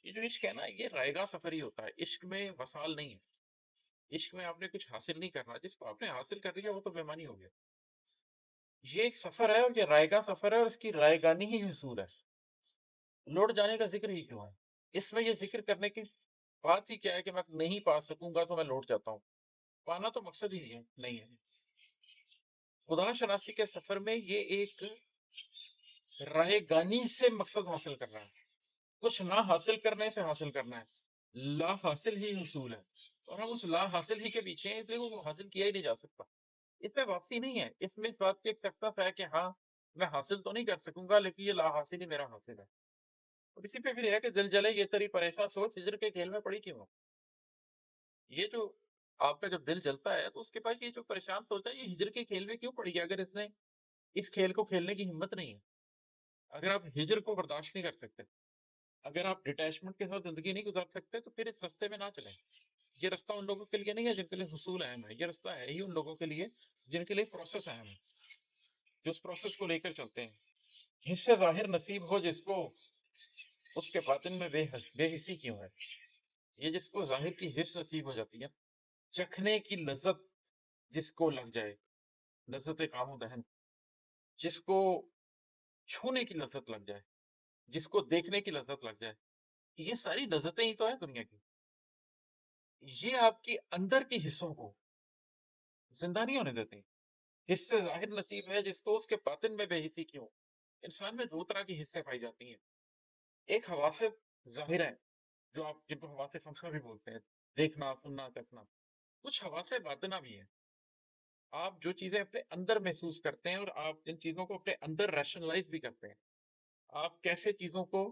یہ جو عشق ہے نا، یہ رائے گاہ سفر ہی ہوتا ہے، عشق میں وصال نہیں ہے، عشق میں آپ نے کچھ حاصل نہیں کرنا، جس کو آپ نے حاصل کر لیا وہ تو بےمانی ہو گیا۔ یہ ایک سفر ہے اور یہ رائے گاہ سفر ہے اور اس کی رائے گانی ہی حصول ہے، لوٹ جانے کا ذکر ہی کیوں ہے؟ اس میں یہ ذکر کرنے کی بات ہی کیا ہے کہ میں نہیں پا سکوں گا تو میں لوٹ جاتا ہوں؟ پانا تو مقصد ہی ہے نہیں ہے۔ خدا شناسی کے سفر میں یہ ایک رائے گانی سے مقصد حاصل کر رہا ہے، کچھ نہ حاصل کرنے سے حاصل کرنا ہے، لا حاصل ہی حصول ہے، اور ہم اس لا حاصل ہی کے پیچھے ہیں، اس لیے وہ حاصل کیا ہی نہیں جا سکتا۔ اس میں واپسی نہیں ہے، اس میں اس بات کی ایک سکتا ہے کہ ہاں میں حاصل تو نہیں کر سکوں گا لیکن یہ لا حاصل ہی میرا حاصل ہے۔ اور اسی پہ پھر یہ ہے کہ دل جلے یہ تری پریشان سوچ ہجر کے کھیل میں پڑی کیوں ہو؟ یہ جو آپ کا جو دل جلتا ہے تو اس کے پاس یہ جو پریشان سوچ ہے یہ ہجر کے کھیل میں کیوں پڑی ہے؟ اگر اس نے اس کھیل کو کھیلنے کی ہمت نہیں ہے، اگر آپ ہجر کو برداشت نہیں کر سکتے، اگر آپ ڈیٹیچمنٹ کے ساتھ زندگی نہیں گزار سکتے تو پھر اس رستے میں نہ چلیں۔ یہ رستہ ان لوگوں کے لیے نہیں ہے جن کے لیے حصول اہم ہے، یہ رستہ ہے ہی ان لوگوں کے لیے جن کے لیے پروسیس اہم ہے، جو اس پروسیس کو لے کر چلتے ہیں۔ حص ظاہر نصیب ہو جس کو، اس کے باطن میں بے حسی کیوں ہے؟ یہ جس کو ظاہر کی حص نصیب ہو جاتی ہے، چکھنے کی لذت جس کو لگ جائے، لذت کام و دہن، جس کو چھونے کی لذت لگ جائے، جس کو دیکھنے کی لذت لگ جائے، یہ ساری لذتیں ہی تو ہیں دنیا کی۔ یہ آپ کی اندر کی حصوں کو زندہ نہیں ہونے دیتے۔ حص ظاہر نصیب ہے جس کو، اس کے باطن میں بے حسی کیوں؟ انسان میں دو طرح کی حصیں پائی جاتی ہیں، ایک حواس ظاہر ہے جو آپ جن کو حواس خمسہ بھی بولتے ہیں، دیکھنا سننا چکھنا، کچھ حواس باطنہ بھی ہیں، آپ جو چیزیں اپنے اندر محسوس کرتے ہیں اور آپ جن چیزوں کو اپنے اندر ریشنلائز بھی کرتے ہیں، آپ کیسے چیزوں کو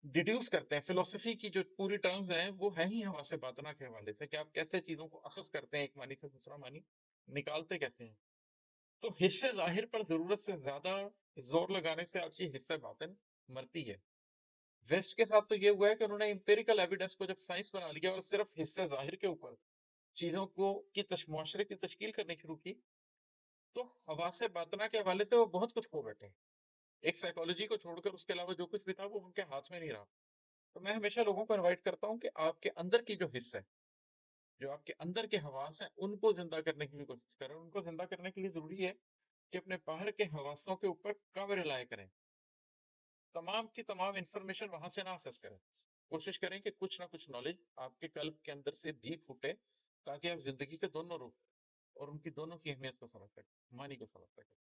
ڈیڈیوس کرتے ہیں، فلسفی کی جو پوری ٹرمز ہیں وہ ہیں ہی حواس باطنہ کے حوالے سے، کہ آپ کیسے چیزوں کو اخذ کرتے ہیں، ایک معنی سے دوسرا معنی نکالتے کیسے ہیں۔ تو حصہ ظاہر پر ضرورت سے زیادہ زور لگانے سے آپ کی حصہ باطن مرتی ہے۔ ویسٹ کے ساتھ تو یہ ہوا ہے کہ انہوں نے امپیریکل ایویڈنس کو جب سائنس بنا لیا اور صرف حصہ ظاہر کے اوپر چیزوں کو کی معاشرے کی تشکیل کرنی شروع کی، تو حواس باطنہ کے حوالے سے وہ بہت کچھ کھو بیٹھے۔ ایک سائیکالوجی کو چھوڑ کر اس کے علاوہ جو کچھ بھی تھا وہ ان کے ہاتھ میں نہیں رہا۔ تو میں ہمیشہ لوگوں کو انوائٹ کرتا ہوں کہ آپ کے اندر کی جو حصہ ہے، جو آپ کے اندر کے حواس ہیں، ان کو زندہ کرنے کی بھی کوشش کریں۔ ان کو زندہ کرنے کے لیے ضروری ہے کہ اپنے باہر کے حواسوں کے اوپر کم رلائے کریں، تمام کی تمام انفارمیشن وہاں سے نہ ایکسس کریں، کوشش کریں کہ کچھ نہ کچھ نالج آپ کے قلب کے اندر سے بھی پھوٹے، تاکہ آپ زندگی کے دونوں رخ اور ان کی دونوں کی اہمیت کو سمجھ سکیں، معنی کو سمجھ سکیں۔